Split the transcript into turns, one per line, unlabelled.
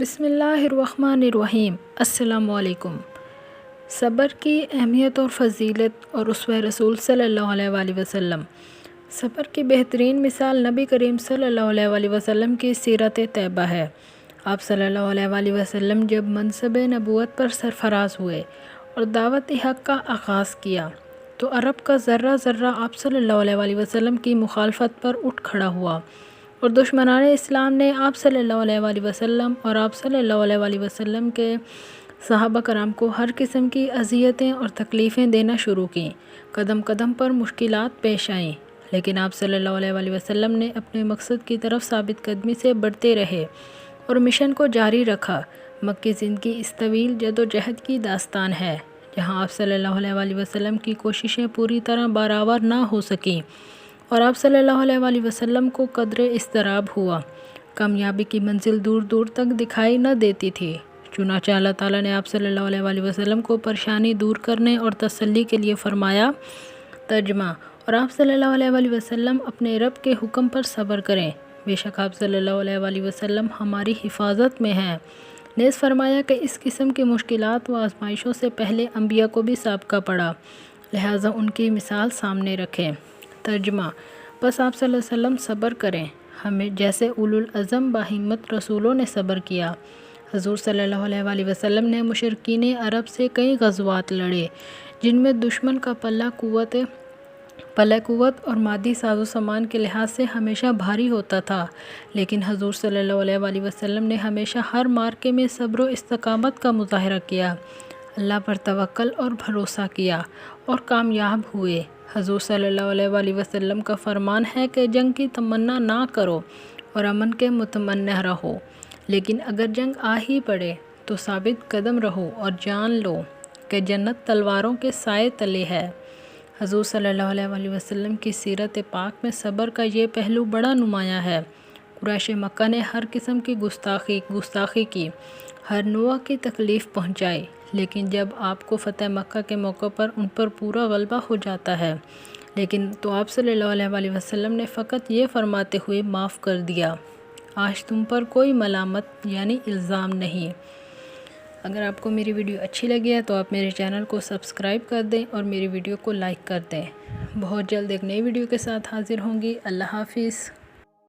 بسم اللہ الرحمن الرحیم۔ السلام علیکم۔ صبر کی اہمیت اور فضیلت اور اسوہ رسول صلی اللہ علیہ وآلہ وسلم۔ صبر کی بہترین مثال نبی کریم صلی اللہ علیہ وآلہ وسلم کی سیرت طیبہ ہے۔ آپ صلی اللہ علیہ وآلہ وسلم جب منصب نبوت پر سرفراز ہوئے اور دعوت حق کا آغاز کیا تو عرب کا ذرہ ذرہ آپ صلی اللہ علیہ وآلہ وسلم کی مخالفت پر اٹھ کھڑا ہوا اور دشمنان اسلام نے آپ صلی اللہ علیہ وآلہ وسلم اور آپ صلی اللہ علیہ وآلہ وسلم کے صحابہ کرام کو ہر قسم کی اذیتیں اور تکلیفیں دینا شروع کیں۔ قدم قدم پر مشکلات پیش آئیں، لیکن آپ صلی اللہ علیہ وآلہ وسلم نے اپنے مقصد کی طرف ثابت قدمی سے بڑھتے رہے اور مشن کو جاری رکھا۔ مکی زندگی اس طویل جد و جہد کی داستان ہے، جہاں آپ صلی اللہ علیہ وآلہ وسلم کی کوششیں پوری طرح برآور نہ ہو سکیں اور آپ صلی اللہ علیہ وآلہ وسلم کو قدر اضطراب ہوا۔ کامیابی کی منزل دور دور تک دکھائی نہ دیتی تھی، چنانچہ اللہ تعالیٰ نے آپ صلی اللہ علیہ وآلہ وسلم کو پریشانی دور کرنے اور تسلی کے لیے فرمایا۔ ترجمہ: اور آپ صلی اللہ علیہ وآلہ وسلم اپنے رب کے حکم پر صبر کریں، بے شک آپ صلی اللہ علیہ وآلہ وسلم ہماری حفاظت میں ہیں۔ نیز فرمایا کہ اس قسم کی مشکلات و آزمائشوں سے پہلے انبیاء کو بھی سابقہ پڑا، لہٰذا ان کی مثال سامنے رکھیں۔ ترجمہ: بس آپ صلی اللہ علیہ وسلم صبر کریں، ہمیں جیسے اولو العزم باہمت رسولوں نے صبر کیا۔ حضور صلی اللہ علیہ وآلہ وسلم نے مشرکین عرب سے کئی غزوات لڑے، جن میں دشمن کا پلہ قوت اور مادی ساز و سامان کے لحاظ سے ہمیشہ بھاری ہوتا تھا، لیکن حضور صلی اللہ علیہ وآلہ وسلم نے ہمیشہ ہر مارکے میں صبر و استقامت کا مظاہرہ کیا، اللہ پر توکل اور بھروسہ کیا اور کامیاب ہوئے۔ حضور صلی اللہ علیہ وآلہ وسلم کا فرمان ہے کہ جنگ کی تمنا نہ کرو اور امن کے متمنع رہو، لیکن اگر جنگ آ ہی پڑے تو ثابت قدم رہو اور جان لو کہ جنت تلواروں کے سائے تلے ہے۔ حضور صلی اللہ علیہ وآلہ وسلم کی سیرت پاک میں صبر کا یہ پہلو بڑا نمایاں ہے۔ قریش مکہ نے ہر قسم کی گستاخی کی، ہر نوع کی تکلیف پہنچائی، لیکن جب آپ کو فتح مکہ کے موقع پر ان پر پورا غلبہ ہو جاتا ہے، لیکن تو آپ صلی اللہ علیہ وآلہ وسلم نے فقط یہ فرماتے ہوئے معاف کر دیا، آج تم پر کوئی ملامت یعنی الزام نہیں۔ اگر آپ کو میری ویڈیو اچھی لگی ہے تو آپ میرے چینل کو سبسکرائب کر دیں اور میری ویڈیو کو لائک کر دیں۔ بہت جلد ایک نئی ویڈیو کے ساتھ حاضر ہوں گی۔ اللہ حافظ۔